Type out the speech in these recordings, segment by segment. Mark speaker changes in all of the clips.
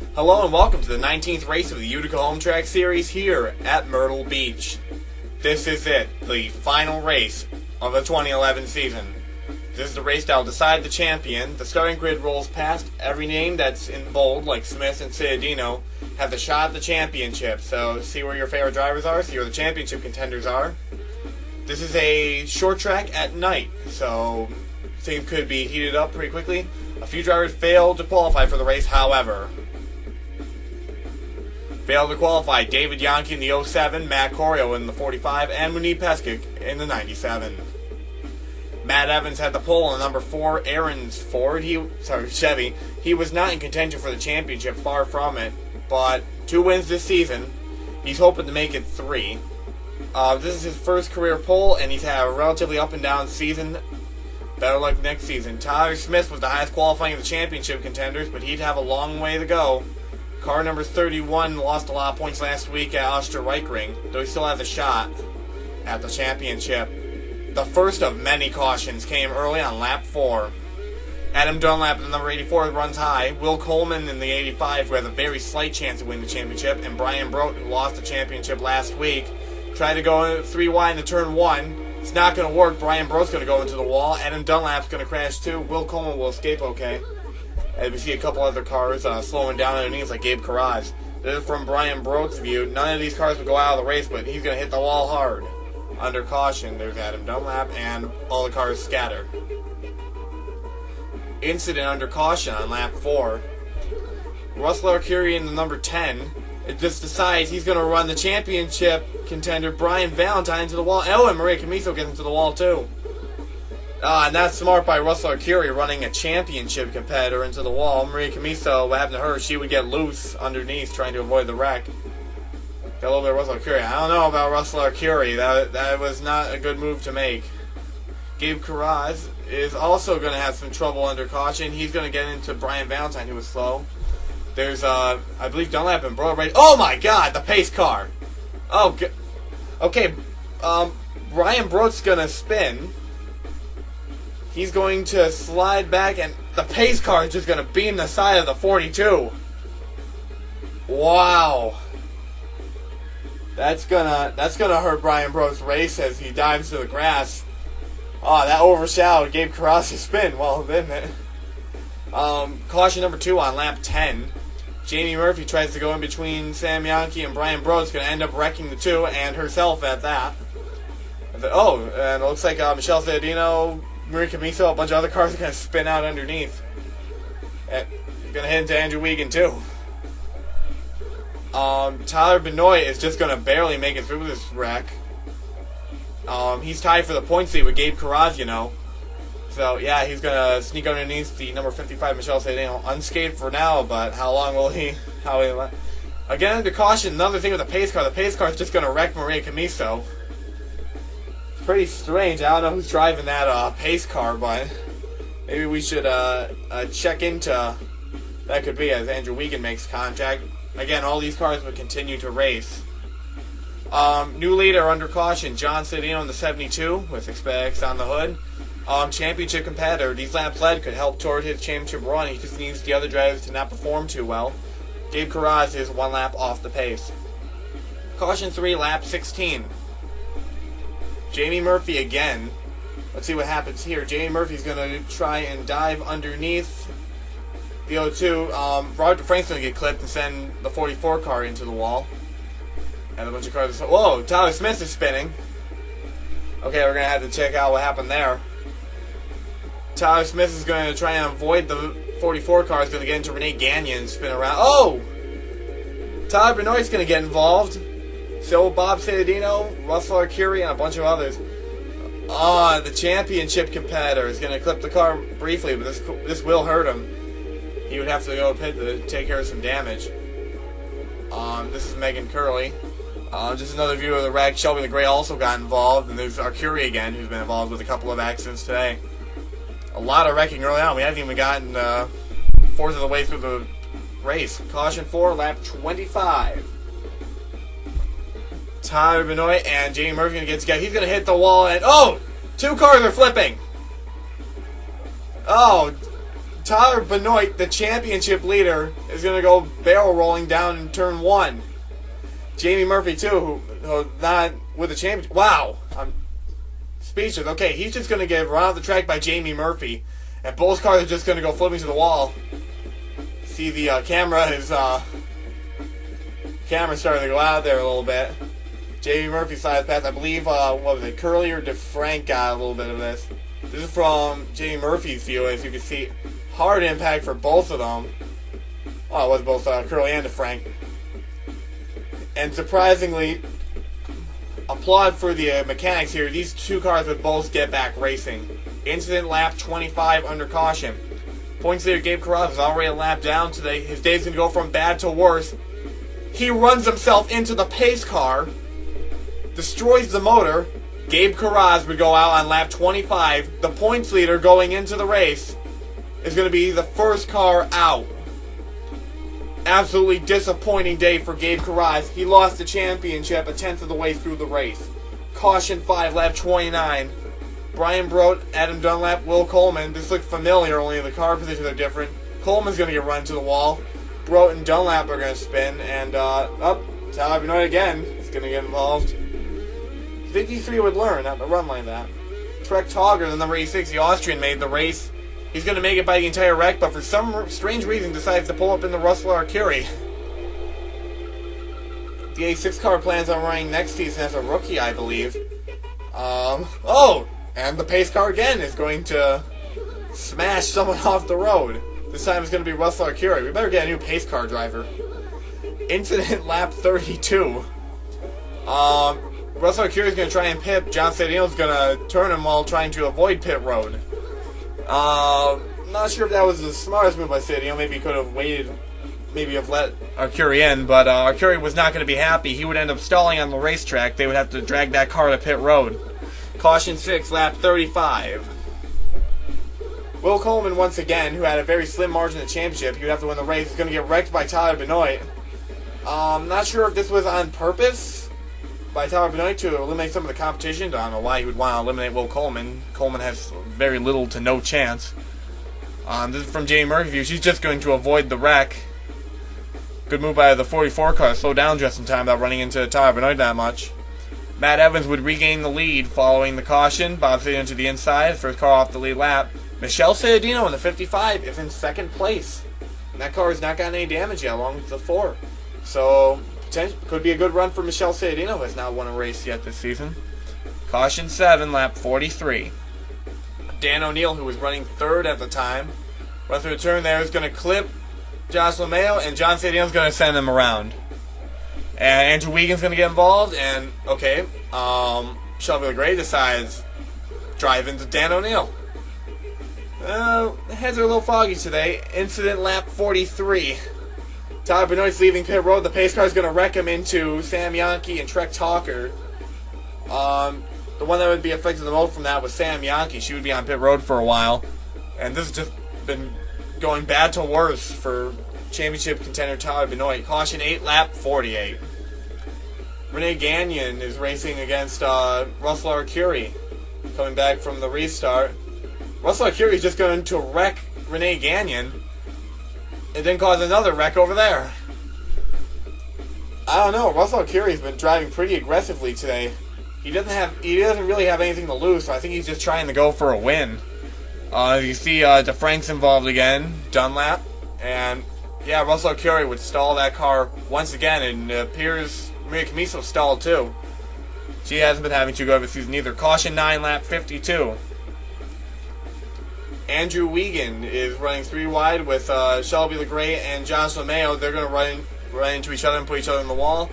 Speaker 1: Hello and welcome to the 19th race of the Utica Home Track Series here at Myrtle Beach. This is it, the final race of the 2011 season. This is the race that will decide the champion. The starting grid rolls past every name that's in bold, like Smith and Ciadino, have the shot at the championship. So see where your favorite drivers are, see where the championship contenders are. This is a short track at night, so things could be heated up pretty quickly. A few drivers failed to qualify for the race, however. Failed to qualify David Yankee in the 07, Matt Corio in the 45, and Munib Peskic in the 97. Matt Evans had the pole in the number 4 Aaron's Ford. Chevy. He was not in contention for the championship, far from it, but 2 wins this season. He's hoping to make it 3. This is his first career pole, and he's had a relatively up and down season. Better luck next season. Tyler Smith was the highest qualifying of the championship contenders, but he'd have a long way to go. Car number 31 lost a lot of points last week at Osterreichring, though he still has a shot at the championship. The first of many cautions came early on lap 4. Adam Dunlap in the number 84 runs high. Will Coleman in the 85, who has a very slight chance to win the championship, and Brian Brote, who lost the championship last week, tried to go 3 wide into turn 1. It's not going to work. Brian Brote's going to go into the wall. Adam Dunlap's going to crash too. Will Coleman will escape okay. And we see a couple other cars slowing down underneath, like Gabe Carraz. This is from Brian Brote's view. None of these cars would go out of the race, but he's going to hit the wall hard. Under caution, there's Adam Dunlap, and all the cars scatter. Incident under caution on lap 4. Russell Arcuri in the number 10. It just decides he's going to run the championship contender Brian Valentine to the wall. Oh, and Maria Camiso gets into the wall too. And that's smart by Russell Arcuri, running a championship competitor into the wall. Maria Camiso, what happened to her? She would get loose underneath trying to avoid the wreck. Got a little bit of Russell Arcuri. I don't know about Russell Arcuri. That was not a good move to make. Gabe Carraz is also going to have some trouble under caution. He's going to get into Brian Valentine, who was slow. There's, I believe Dunlap and Broad right. Oh my God, the pace car. Oh, okay. Brian Broad's gonna spin. He's going to slide back, and the pace car is just gonna beam the side of the 42. Wow. That's gonna hurt Brian Broad's race as he dives to the grass. Oh, that overshadowed Gabe Carraz's spin. Well, didn't it? Caution number 2 on lap 10. Jamie Murphy tries to go in between Sam Yankee and Brian Broad's going to end up wrecking the two and herself at that. And it looks like Michelle Ciadino, Maria Camiso, a bunch of other cars are going to spin out underneath. And you're going to hit into Andrew Wiegand too. Tyler Benoit is just going to barely make it through this wreck. He's tied for the points lead with Gabe Carraz, you know. So, yeah, he's going to sneak underneath the number 55, Michelle Ciadino, unscathed for now, but how long will he... Again, under caution, another thing with the pace car. The pace car is just going to wreck Maria Camiso. It's pretty strange. I don't know who's driving that pace car, but maybe we should check into... That could be as Andrew Wiegand makes contact. Again, all these cars would continue to race. New leader under caution, John Ciadino in the 72 with X on the hood. Championship competitor. These laps led could help toward his championship run. He just needs the other drivers to not perform too well. Gabe Carraz is 1 lap off the pace. Caution 3, lap 16. Jamie Murphy again. Let's see what happens here. Jamie Murphy's going to try and dive underneath the 02. Robert DeFrank's going to get clipped and send the 44 car into the wall. And a bunch of cars. Whoa, Tyler Smith is spinning. Okay, we're going to have to check out what happened there. Tyler Smith is going to try and avoid the 44 car. He's going to get into Renee Gagnon and spin around. Oh! Tyler Benoit's going to get involved. So Bob Ciadino, Russell Arcuri, and a bunch of others. The championship competitor is going to clip the car briefly, but this will hurt him. He would have to go pit to take care of some damage. This is Megan Curley. Just another view of the wreck. Shelby the Gray also got involved, and there's Arcuri again, who's been involved with a couple of accidents today. A lot of wrecking early on. We haven't even gotten fourth of the way through the race. Caution 4, lap 25. Tyler Benoit and Jamie Murphy going to get together. He's going to hit the wall, and 2 cars are flipping. Tyler Benoit, the championship leader, is going to go barrel rolling down in turn 1. Jamie Murphy, too, who not with the championship. Wow, I'm speechless. Okay, he's just going to get run off the track by Jamie Murphy, and both cars are just going to go flipping to the wall. See the camera starting to go out there a little bit. Jamie Murphy side path, I believe, what was it, Curly or DeFrank got a little bit of this. This is from Jamie Murphy's view, as you can see. Hard impact for both of them. Oh, it was both Curly and DeFrank. And surprisingly, applaud for the mechanics here. These two cars would both get back racing. Incident lap 25 under caution. Points leader Gabe Carrazzo is already a lap down today. His day's going to go from bad to worse. He runs himself into the pace car, destroys the motor. Gabe Carrazzo would go out on lap 25. The points leader going into the race is going to be the first car out. Absolutely disappointing day for Gabe Carrazzo. He lost the championship a tenth of the way through the race. Caution 5, lap 29. Brian Brodt, Adam Dunlap, Will Coleman. This looks familiar, only the car positions are different. Coleman's going to get run to the wall. Brodt and Dunlap are going to spin. And, Tyler Benoit again is going to get involved. 53 would learn not to run like that. Trek Togger, the number 86, the Austrian, made the race. He's going to make it by the entire wreck, but for some strange reason decides to pull up in the Russell Arcuri. The 86 car plans on running next season as a rookie, I believe. And the pace car again is going to smash someone off the road. This time it's going to be Russell Arcuri. We better get a new pace car driver. Incident lap 32. Russell Arcuri is going to try and pit. John Sedino is going to turn him while trying to avoid pit road. Not sure if that was the smartest move by Sedino. Maybe he could have waited, maybe have let Arcuri in, but Arcuri was not going to be happy. He would end up stalling on the racetrack. They would have to drag that car to pit road. Caution 6, lap 35. Will Coleman, once again, who had a very slim margin of the championship, he would have to win the race. He's going to get wrecked by Tyler Benoit. Not sure if this was on purpose by Tyler Benoit to eliminate some of the competition. I don't know why he would want to eliminate Will Coleman. Coleman has very little to no chance. This is from Jamie Murphy's view. She's just going to avoid the wreck. Good move by the 44 car. Slow down just in time without running into Tyler Benoit that much. Matt Evans would regain the lead following the caution. Bob Sedino to the inside. First car off the lead lap. Michelle Sedino in the 55 is in second place. And that car has not gotten any damage yet, along with the 4. So, could be a good run for Michelle Sedino, who has not won a race yet this season. Caution 7, lap 43. Dan O'Neill, who was running third at the time, run through the turn there, is going to clip Jocelyn Mayo, and John Sedino is going to send him around. And Andrew Wiegand's going to get involved, and, okay, Shelby LeGray decides drive into Dan O'Neill. Heads are a little foggy today. Incident lap 43. Tyler Benoit's leaving pit road. The pace car is going to wreck him into Sam Yankee and Trek Talker. The one that would be affected the most from that was Sam Yankee. She would be on pit road for a while. And this has just been going bad to worse for championship contender Tyler Benoit. Caution 8, lap 48. Renee Gagnon is racing against Russell Arcuri, coming back from the restart. Russell Arcuri is just going to wreck Renee Gagnon and then cause another wreck over there. I don't know. Russell Arcuri has been driving pretty aggressively today. He doesn't really have anything to lose, so I think he's just trying to go for a win. You see DeFrank's involved again, Dunlap, and yeah, Russell Arcuri would stall that car once again, and it appears Maria Camiso stalled too. She hasn't been having too good of a season either. Caution 9, lap 52. Andrew Wiegand is running 3 wide with Shelby LeGray and Jocelyn Mayo. They're going to run into each other and put each other on the wall.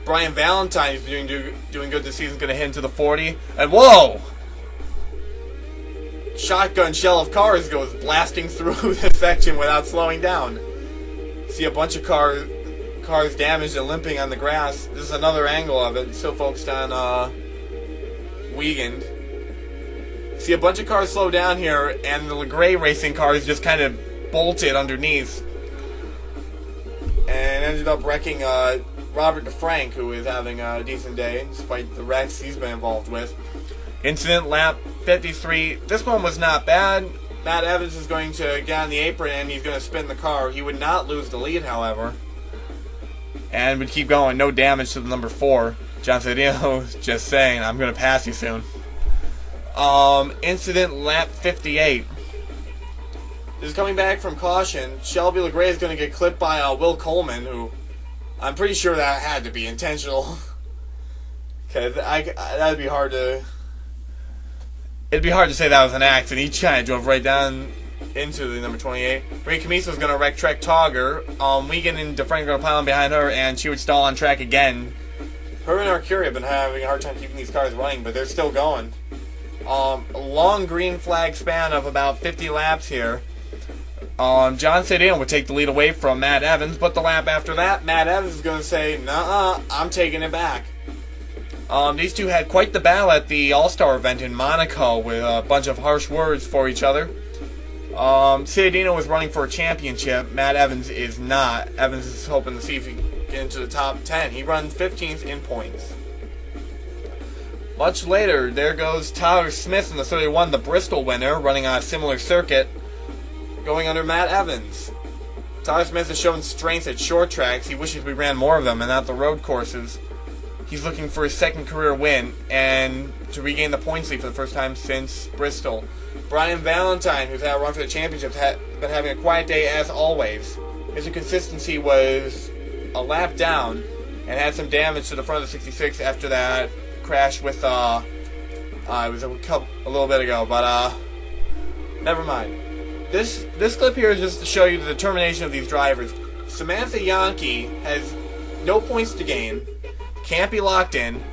Speaker 1: Brian Valentine is doing good this season, going to hit into the 40. And whoa! Shotgun shell of cars goes blasting through the section without slowing down. See a bunch of cars damaged and limping on the grass. This is another angle of it. Still focused on Wiegand. See a bunch of cars slow down here, and the LeGray racing cars just kind of bolted underneath. And ended up wrecking Robert DeFrank, who is having a decent day, despite the wrecks he's been involved with. Incident lap 53. This one was not bad. Matt Evans is going to get on the apron and he's going to spin the car. He would not lose the lead, however. And would keep going. No damage to the number 4. John Sedino just saying, I'm going to pass you soon. Incident lap 58. This is coming back from caution. Shelby LeGray is going to get clipped by Will Coleman, who I'm pretty sure that had to be intentional. Because that'd be hard to... It'd be hard to say that was an accident. He kind of drove right down into the number 28. Maria Camiso is going to wreck Trek Togger. Wiegand and DeFranco are going to pile on behind her, and she would stall on track again. Her and Arcuri have been having a hard time keeping these cars running, but they're still going. A long green flag span of about 50 laps here. John Sedano would take the lead away from Matt Evans, but the lap after that, Matt Evans is going to say, "Nuh-uh, I'm taking it back." These two had quite the battle at the All-Star event in Monaco with a bunch of harsh words for each other. Sedano was running for a championship. Matt Evans is not. Evans is hoping to see if he can get into the top 10. He runs 15th in points. Much later, there goes Tyler Smith in the 31, the Bristol winner, running on a similar circuit, going under Matt Evans. Tyler Smith has shown strength at short tracks. He wishes we ran more of them and not the road courses. He's looking for his second career win and to regain the points lead for the first time since Bristol. Brian Valentine, who's had a run for the championships, had been having a quiet day as always. His inconsistency was a lap down and had some damage to the front of the 66 after that crash with, it was a little bit ago, but, never mind. This clip here is just to show you the determination of these drivers. Samantha Yankee has no points to gain, can't be locked in.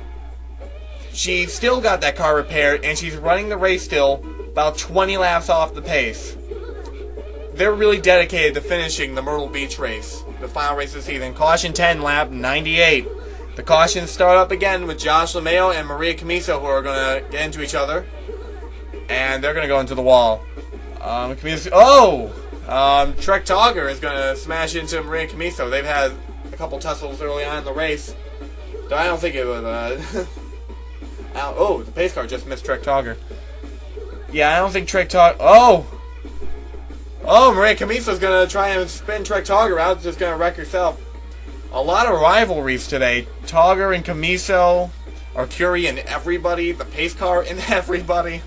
Speaker 1: She still got that car repaired, and she's running the race still about 20 laps off the pace. They're really dedicated to finishing the Myrtle Beach race, the final race of the season. Caution 10, lap 98. The cautions start up again with Josh LeMayo and Maria Camiso, who are going to get into each other. And they're going to go into the wall. Trek Togger is going to smash into Maria Camiso. They've had a couple tussles early on in the race. Though I don't think it was... the pace car just missed Trek Togger. Yeah, I don't think Trek Togger... Maria Camiso's going to try and spin Trek Togger out. Just going to wreck herself. A lot of rivalries today. Togger and Camiso, Arcuri and everybody, the pace car and everybody.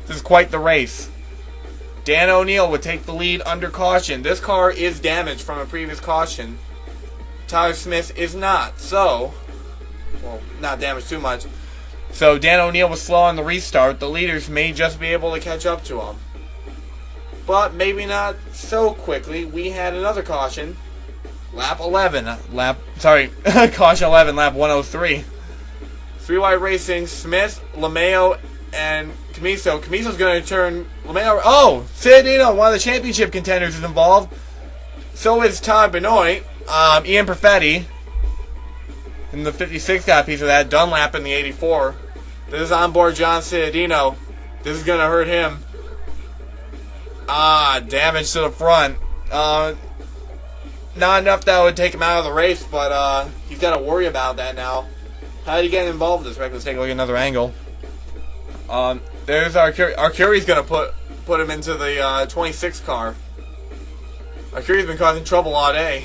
Speaker 1: This is quite the race. Dan O'Neill would take the lead under caution. This car is damaged from a previous caution. Tyler Smith is not. Not damaged too much. So Dan O'Neill was slow on the restart. The leaders may just be able to catch up to him. But maybe not so quickly. We had another caution. Caution 11, lap 103. Three-wide racing, Smith, LeMayo, and Camiso. Camiso's going to turn LeMayo... Sedino, one of the championship contenders, is involved. So is Todd Benoit. Ian Perfetti in the 56 got a piece of that. Dunlap in the 84. This is onboard John Sedino. This is going to hurt him. Damage to the front. Not enough that would take him out of the race, but he's got to worry about that now. How did he get involved in this wreck? Let's take a look at another angle. There's Arcuri. Arcuri's going to put him into the 26 car. Arcuri's been causing trouble all day.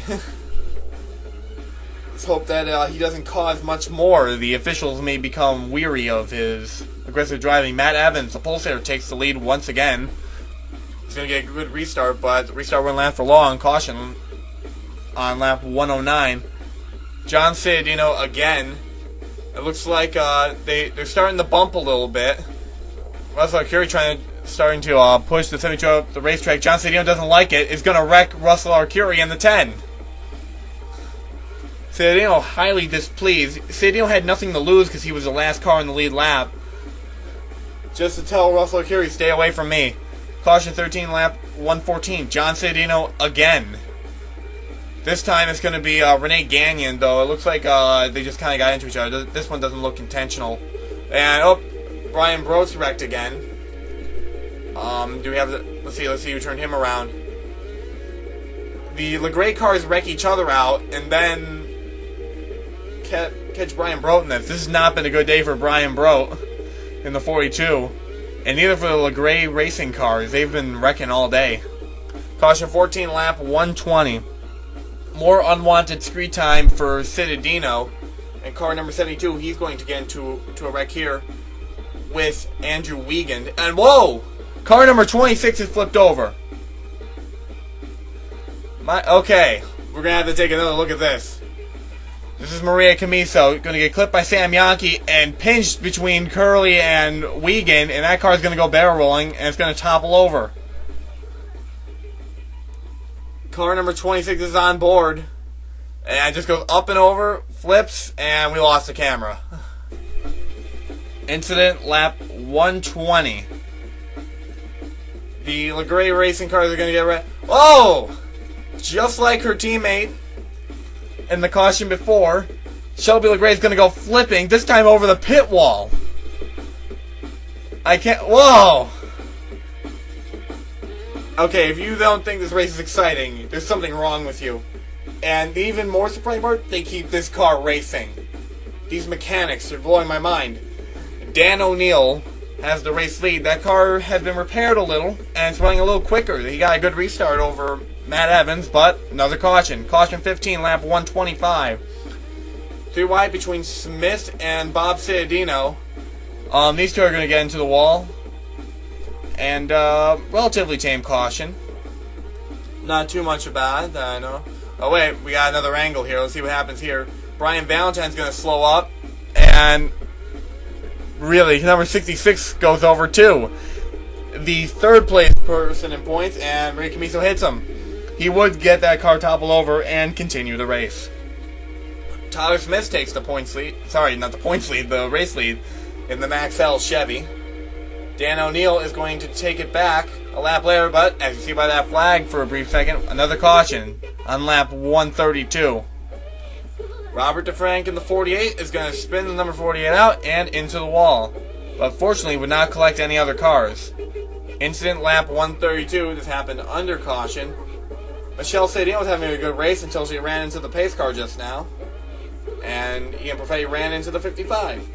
Speaker 1: Let's hope that he doesn't cause much more. The officials may become weary of his aggressive driving. Matt Evans, the pulsator, takes the lead once again. He's going to get a good restart, but the restart wouldn't last for long. Caution on lap 109. John Sedino again. It looks like they're starting to bump a little bit. Russell Arcuri starting to push the 72 up the racetrack. John Sedino doesn't like it. Is going to wreck Russell Arcuri in the 10. Sedino highly displeased. Sedino had nothing to lose because he was the last car in the lead lap. Just to tell Russell Arcuri, stay away from me. Caution 13, lap 114. John Sedino again. This time it's going to be Renee Gagnon, though. It looks like they just kind of got into each other. This one doesn't look intentional. And, Brian Brote's wrecked again. Do we have the... Let's see who turned him around. The LeGray cars wreck each other out, and then catch Brian Brote in this. This has not been a good day for Brian Brote in the 42. And neither for the LeGray racing cars. They've been wrecking all day. Caution 14, lap 120. More unwanted screen time for Cittadino. And car number 72, he's going to get into a wreck here with Andrew Wiegand. And whoa! Car number 26 is flipped over. Okay, we're going to have to take another look at this. This is Maria Camiso, going to get clipped by Sam Yankee and pinched between Curley and Wiegand, and that car is going to go barrel rolling, and it's going to topple over. Car number 26 is on board, and it just goes up and over, flips, and we lost the camera. Incident lap 120. The LeGray racing cars are going to get red. Whoa! Just like her teammate in the caution before, Shelby LeGray is going to go flipping, this time over the pit wall. I can't... Whoa! Okay, if you don't think this race is exciting, there's something wrong with you. And the even more surprising part, they keep this car racing. These mechanics are blowing my mind. Dan O'Neill has the race lead. That car has been repaired a little, and it's running a little quicker. He got a good restart over Matt Evans, but another caution. Caution 15, lap 125. 3 wide between Smith and Bob Cittadino. These two are going to get into the wall. And relatively tame caution. Not too much about it, I know. Oh wait, we got another angle here. Let's see what happens here. Brian Valentine's going to slow up. And really, number 66 goes over too. The third place person in points, and Maria Camiso hits him. He would get that car topple over and continue the race. Tyler Smith takes the points lead. Sorry, not the points lead, the race lead in the Max L Chevy. Dan O'Neill is going to take it back a lap later, but as you see by that flag for a brief second, another caution on lap 132. Robert DeFrank in the 48 is going to spin the number 48 out and into the wall, but fortunately would not collect any other cars. Incident lap 132, this happened under caution. Michelle Cittadino was having a good race until she ran into the pace car just now. And Ian Perfetti ran into the 55.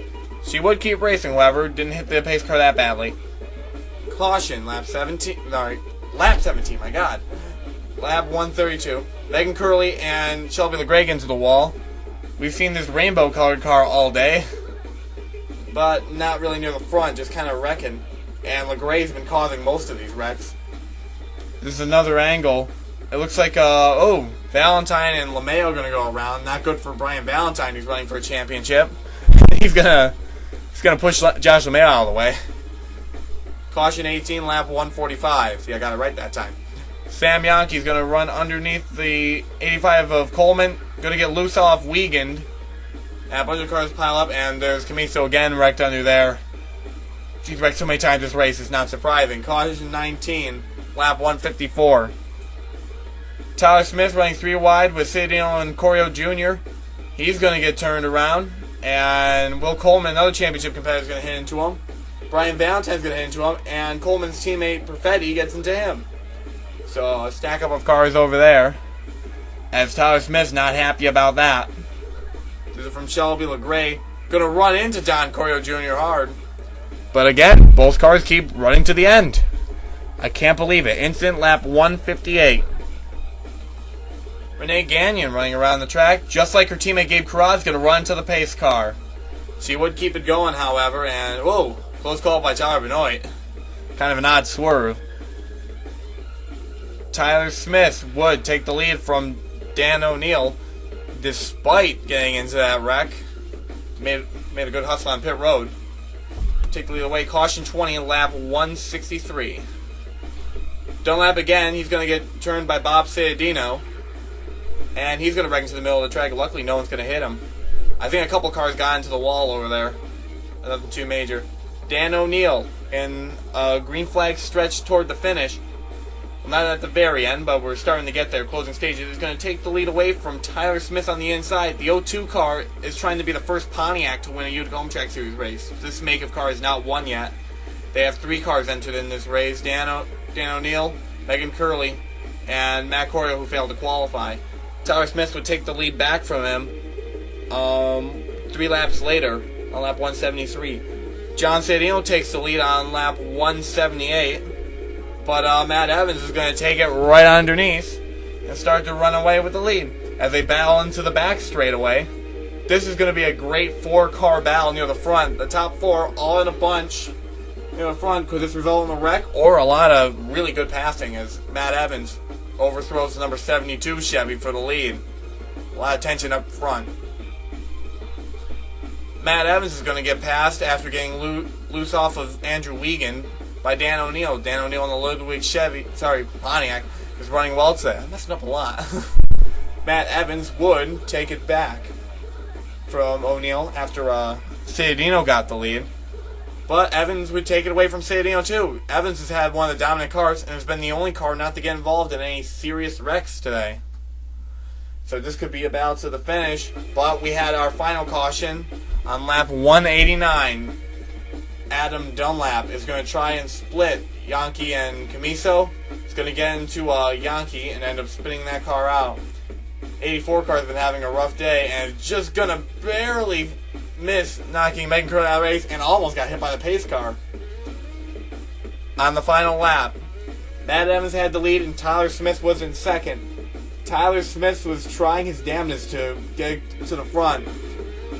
Speaker 1: She would keep racing, however, didn't hit the pace car that badly. Caution, lap 17, my god. Lap 132. Megan Curley and Shelby LeGray into the wall. We've seen this rainbow colored car all day, but not really near the front, just kind of wrecking. And LeGray's been causing most of these wrecks. This is another angle. It looks like, Valentine and LeMay are going to go around. Not good for Brian Valentine, who's running for a championship. He's gonna push Josh LeMay out of the way. Caution 18, lap 145. See, I got it right that time. Sam Yankey's going to run underneath the 85 of Coleman. Going to get loose off Wiegand. And a bunch of cars pile up, and there's Camiso again wrecked under there. She's wrecked so many times this race, it's not surprising. Caution 19, lap 154. Tyler Smith running 3 wide with Cittadino and Corio Jr. He's going to get turned around. And Will Coleman, another championship competitor, is going to hit into him. Brian Valentine's going to hit into him. And Coleman's teammate Perfetti gets into him. So a stack up of cars over there. As Tyler Smith's not happy about that. This is from Shelby LeGray. Going to run into Don Corio Jr. hard. But again, both cars keep running to the end. I can't believe it. Instant lap 158. Renee Gagnon running around the track, just like her teammate Gabe Carraz, going to run to the pace car. She would keep it going, however, and whoa, close call by Tyler Benoit. Kind of an odd swerve. Tyler Smith would take the lead from Dan O'Neill, despite getting into that wreck. Made a good hustle on pit road. Take the lead away. Caution 20 in lap 163. Dunlap again. He's going to get turned by Bob Cittadino. And he's going to wreck into the middle of the track. Luckily, no one's going to hit him. I think a couple cars got into the wall over there. Nothing too major. Dan O'Neill in a green flag stretch toward the finish. Well, not at the very end, but we're starting to get there. Closing stages is going to take the lead away from Tyler Smith on the inside. The 02 car is trying to be the first Pontiac to win a Utica Home Track Series race. This make of car is not won yet. They have 3 cars entered in this race. Dan O'Neill, Megan Curley, and Matt Corio, who failed to qualify. Tyler Smith would take the lead back from him 3 laps later on lap 173. John Sedino takes the lead on lap 178. But Matt Evans is going to take it right underneath and start to run away with the lead as they battle into the back straightaway. This is going to be a great 4-car battle near the front. The top 4 all in a bunch near the front. Could this result in a wreck or a lot of really good passing as Matt Evans overthrows the number 72 Chevy for the lead. A lot of tension up front. Matt Evans is going to get passed after getting loose off of Andrew Wiegand by Dan O'Neill. Dan O'Neill on the Ludwig Pontiac is running well today. I'm messing up a lot. Matt Evans would take it back from O'Neill after Sedino got the lead. But Evans would take it away from Sedino too. Evans has had one of the dominant cars and has been the only car not to get involved in any serious wrecks today. So this could be a battle to the finish. But we had our final caution on lap 189. Adam Dunlap is going to try and split Yankee and Camiso. He's going to get into Yankee and end up spinning that car out. 84 car's been having a rough day and just going to barely miss knocking Megan Curley out of the race and almost got hit by the pace car. On the final lap, Matt Evans had the lead and Tyler Smith was in second. Tyler Smith was trying his damnedest to get to the front,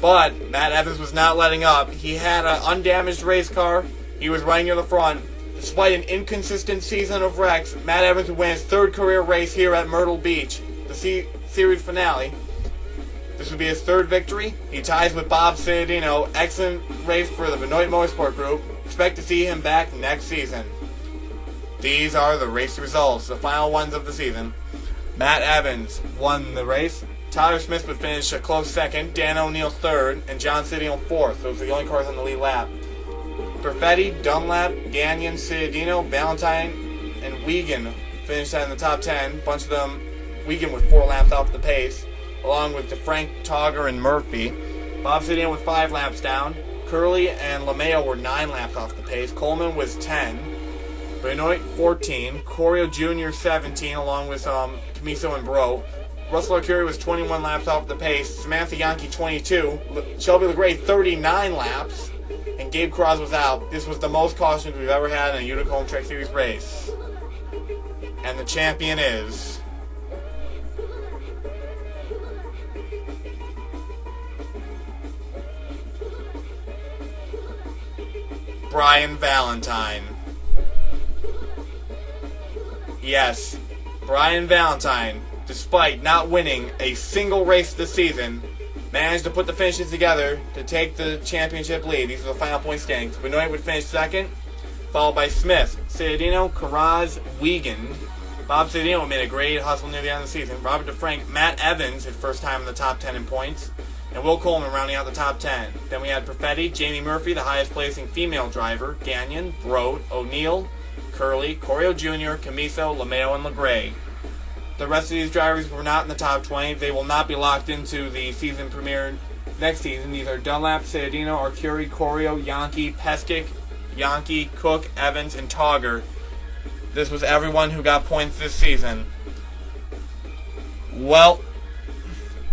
Speaker 1: but Matt Evans was not letting up. He had an undamaged race car. He was right near the front. Despite an inconsistent season of wrecks, Matt Evans would win his 3rd career race here at Myrtle Beach, the series finale. This would be his 3rd victory. He ties with Bob Sedino. Excellent race for the Benoit Motorsport Group. Expect to see him back next season. These are the race results, the final ones of the season. Matt Evans won the race. Tyler Smith would finish a close second, Dan O'Neill 3rd, and John Sedino 4th. Those are the only cars on the lead lap. Perfetti, Dunlap, Gagnon, Sedino, Valentine, and Wiegand finished in the top 10. A bunch of them, Wiegand with 4 laps off the pace, along with DeFrank, Togger, and Murphy. Bob Sedino was 5 laps down. Curley and LeMayo were 9 laps off the pace. Coleman was 10. Benoit 14. Corio Jr. 17, along with Camiso and Bro. Russell Arcuri was 21 laps off the pace. Samantha Yankee 22. Shelby LeGray 39 laps. And Gabe Cross was out. This was the most cautions we've ever had in a Utica Home Track Series race. And the champion is Brian Valentine. Yes, Brian Valentine, despite not winning a single race this season, managed to put the finishes together to take the championship lead. These are the final point standings. Benoit would finish 2nd, followed by Smith, Sedino, Carraz, Wiegand. Bob Sedino made a great hustle near the end of the season. Robert DeFrank, Matt Evans, his first time in the top 10 in points, and Will Coleman rounding out the top 10. Then we had Perfetti, Jamie Murphy, the highest placing female driver, Gagnon, Broad, O'Neill, Curley, Corio Jr., Camiso, LeMayo, and LeGray. The rest of these drivers were not in the top 20. They will not be locked into the season premiere next season. These are Dunlap, Sedino, Arcuri, Corio, Yankee, Peskic, Yankee, Cook, Evans, and Togger. This was everyone who got points this season. Well,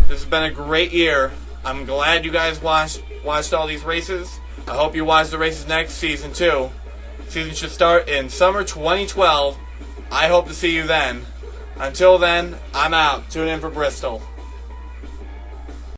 Speaker 1: this has been a great year. I'm glad you guys watched all these races. I hope you watch the races next season too. Season should start in summer 2012. I hope to see you then. Until then, I'm out. Tune in for Bristol.